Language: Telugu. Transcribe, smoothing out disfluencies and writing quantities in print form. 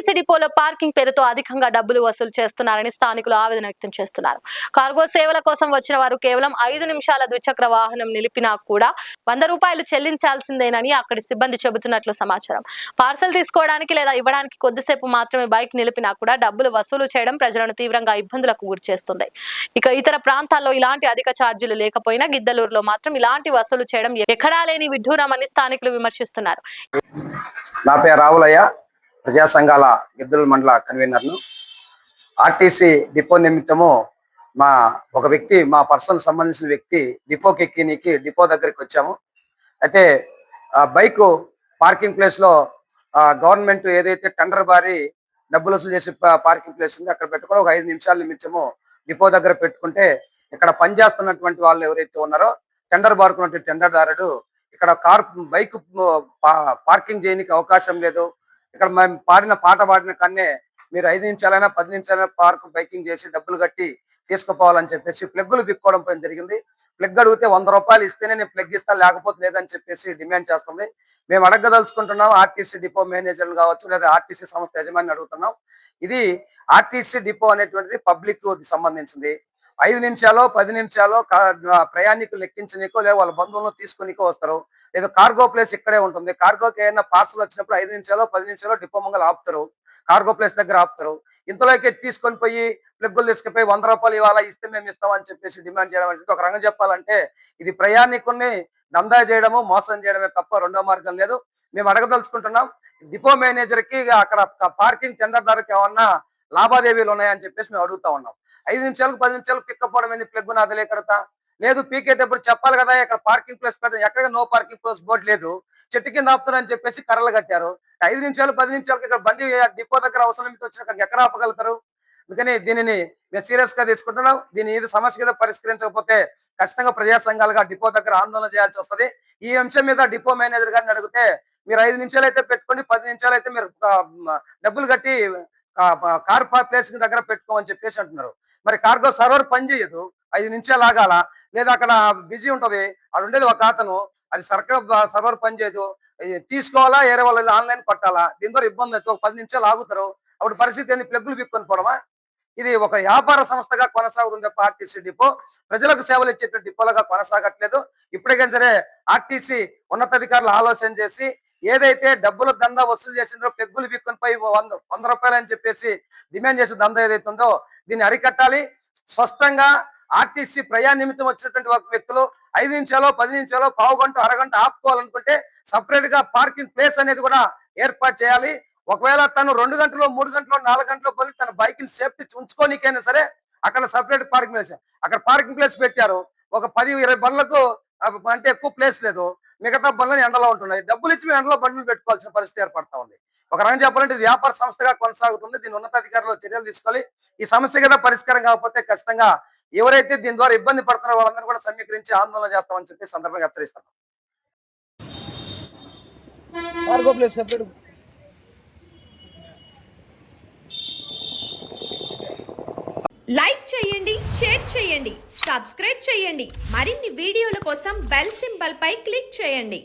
ఆర్టీసీ డిపోలో పార్కింగ్ పేరుతో అధికంగా డబ్బులు వసూలు చేస్తున్నారని స్థానికులు ఆవేదన వ్యక్తం చేస్తున్నారు. కార్గో సేవల కోసం వచ్చిన వారు కేవలం 5 నిమిషాల ద్విచక్ర వాహనం నిలిపినా కూడా 100 రూపాయలు చెల్లించాల్సిందేనని అక్కడి సిబ్బంది చెబుతున్నట్లు సమాచారం. పార్సల్ తీసుకోవడానికి లేదా ఇవ్వడానికి కొద్దిసేపు మాత్రమే బైక్ నిలిపినా కూడా డబ్బులు వసూలు చేయడం ప్రజలను తీవ్రంగా ఇబ్బందులకు గురిచేస్తుంది. ఇక ఇతర ప్రాంతాల్లో ఇలాంటి అధిక ఛార్జీలు లేకపోయినా గిద్దలూరులో మాత్రం ఇలాంటి వసూలు చేయడం ఎక్కడా లేని విడ్డూరమని స్థానికులు విమర్శిస్తున్నారు. నా పేరు రావులయ్య, ప్రజా సంఘాల గిద్దలూరు మండల కన్వీనర్ను. ఆర్టీసీ డిపో నిమిత్తము ఒక వ్యక్తి, మా పర్సన్ సంబంధించిన వ్యక్తి డిపోకి ఎక్కినికి డిపో దగ్గరికి వచ్చాము. అయితే బైక్ పార్కింగ్ ప్లేస్లో గవర్నమెంట్ ఏదైతే టెండర్ బారి డబ్బులు వసూలు చేసే పార్కింగ్ ప్లేస్ ఉంది అక్కడ పెట్టుకొని ఒక 5 నిమిషాల నిమిత్తము డిపో దగ్గర పెట్టుకుంటే ఇక్కడ పనిచేస్తున్నటువంటి వాళ్ళు ఎవరైతే ఉన్నారో టెండర్ బారుకున్నటువంటి టెండర్దారుడు ఇక్కడ బైక్ పార్కింగ్ చేయడానికి అవకాశం లేదు, ఇక్కడ మేము పాట పాడిన కన్నే మీరు 5 నిమిషాలైనా 10 నిమిషాలైనా బైకింగ్ చేసి డబ్బులు కట్టి తీసుకుపోవాలని చెప్పేసి ప్లగ్గులు పిక్కోవడం జరిగింది. ప్లగ్ అడిగితే 100 రూపాయలు ఇస్తేనే నేను ప్లగ్ ఇస్తాను, లేకపోతే లేదని చెప్పేసి డిమాండ్ చేస్తుంది. మేము అడగదలుచుకుంటున్నాం ఆర్టీసీ డిపో మేనేజర్లు కావచ్చు లేదా ఆర్టీసీ సంస్థ యజమాని అడుగుతున్నాం. ఇది ఆర్టీసీ డిపో అనేటువంటిది పబ్లిక్ సంబంధించింది. 5 నిమిషాలు 10 నిమిషాలు ప్రయాణికులు ఎక్కించనీకో లేదా వాళ్ళ బంధువులను తీసుకునికో వస్తారు. లేదా కార్గో ప్లేస్ ఇక్కడే ఉంటుంది. కార్గోకి ఏమైనా పార్సల్ వచ్చినప్పుడు 5 నిమిషాలు 10 నిమిషాలు డిపో మంగళ ఆపుతారు, కార్గో ప్లేస్ దగ్గర ఆపుతారు. ఇంతలోకి తీసుకొని పోయి ప్లగ్గులు తీసుకుపోయి 100 రూపాయలు ఇవాళ ఇస్తే మేము ఇస్తామని చెప్పేసి డిమాండ్ చేయడం అంటే ఒక రంగం చెప్పాలంటే ఇది ప్రయాణికుల్ని దందా చేయడము, మోసం చేయడమే తప్ప రెండో మార్గం లేదు. మేము అడగదలుచుకుంటున్నాం డిపో మేనేజర్కి అక్కడ పార్కింగ్ టెండర్దారుకి ఏమన్నా లావాదేవీలు ఉన్నాయని చెప్పేసి మేము అడుగుతా ఉన్నాం. 5 నిమిషాలకు 10 నిమిషాలకు పిక్కపోవడం ఏంది, ప్లగ్గు నాదలే కడతా లేదు, పీకేటప్పుడు చెప్పాలి కదా ఇక్కడ పార్కింగ్ ప్లేస్ పెట్టడం, ఎక్కడ నో పార్కింగ్ ప్లేస్ బోర్డు లేదు, చెట్టు కింద ఆపుతారని చెప్పేసి కర్రలు కట్టారు. 5 నిమిషాలు 10 నిమిషాలకి ఇక్కడ బండి డిపో దగ్గర అవసరం వచ్చినాక ఎక్కడ ఆపగలుగుతారు? అందుకని దీనిని మేము సీరియస్ గా తీసుకుంటున్నాం. దీని సమస్య మీద పరిష్కరించకపోతే ఖచ్చితంగా ప్రజా సంఘాలుగా డిపో దగ్గర ఆందోళన చేయాల్సి వస్తుంది. ఈ అంశం మీద డిపో మేనేజర్ గారిని అడిగితే మీరు 5 నిమిషాలు అయితే పెట్టుకోండి, 10 నిమిషాలు అయితే మీరు డబ్బులు కట్టి కార్ ప్లేస్ దగ్గర పెట్టుకోమని చెప్పేసి అంటున్నారు. మరి కార్గో సర్వర్ పని చేయదు, 5 నిమిషాలు ఆగాల, లేదా అక్కడ బిజీ ఉంటది, అది ఉండేది ఒక అతను, అది సర్వర్ పని చేయదు, తీసుకోవాలా వేరే వాళ్ళు ఆన్లైన్ పట్టాలా, దీని ద్వారా ఇబ్బంది అయితే ఒక 10 నిమిషాలు ఆగుతారు. అప్పుడు పరిస్థితి ఏంది, ప్లగ్గులు పిక్కొని పోవడమా? ఇది ఒక వ్యాపార సంస్థగా కొనసాగుతుంది. ఆర్టీసీ డిపో ప్రజలకు సేవలు ఇచ్చేటువంటి డిపోలుగా కొనసాగట్లేదు. ఇప్పటికైనా సరే ఆర్టీసీ ఉన్నతాధికారులు ఆలోచన చేసి ఏదైతే డబ్బులు దందా వసూలు చేసిందో ప్లగ్గులు పిక్కొని పోయి 100 రూపాయలు అని చెప్పేసి డిమాండ్ చేసే దందా ఏదైతే ఉందో దీన్ని అరికట్టాలి. స్పష్టంగా ఆర్టీసీ ప్రయాణ నిమిత్తం వచ్చినటువంటి వ్యక్తులు 5 నిమిషాలు 10 నిమిషాలు పావు గంట అరగంట ఆపుకోవాలనుకుంటే సపరేట్ గా పార్కింగ్ ప్లేస్ అనేది కూడా ఏర్పాటు చేయాలి. ఒకవేళ తను 2 గంటలు 3 గంటలు 4 గంటలు పోయి తన బైక్ ని సేఫ్టీ ఉంచుకోనికైనా సరే అక్కడ సపరేట్ పార్కింగ్ ప్లేస్, అక్కడ పార్కింగ్ ప్లేస్ పెట్టారు. ఒక 10-20 బండ్లకు అంటే ఎక్కువ ప్లేస్ లేదు, మిగతా బండ్లు ఎండలో ఉంటున్నాయి. డబ్బులు ఇచ్చి ఎండలో బండ్లు పెట్టుకోవాల్సిన పరిస్థితి ఏర్పడతా ఉంది. ఒక రంగం చెప్పాలంటే ఇది వ్యాపార సంస్థగా కొనసాగుతుంది. దీని ఉన్నతాధికారులు చర్యలు తీసుకోవాలి. ఈ సమస్య కదా పరిష్కారం కాకపోతే ఖచ్చితంగా ఎవరైతే దీని ద్వారా ఇబ్బంది పడుతున్నారో వాళ్ళందరూ కూడా సమీకరించి ఆందోళన చేస్తామని చెప్పి సందర్భంగా హెచ్చరిస్తున్నాం. లైక్ చేయండి, షేర్ చేయండి, సబ్స్క్రైబ్ చేయండి. మరిన్ని వీడియోల కోసం బెల్ సింబల్ పై క్లిక్ చేయండి.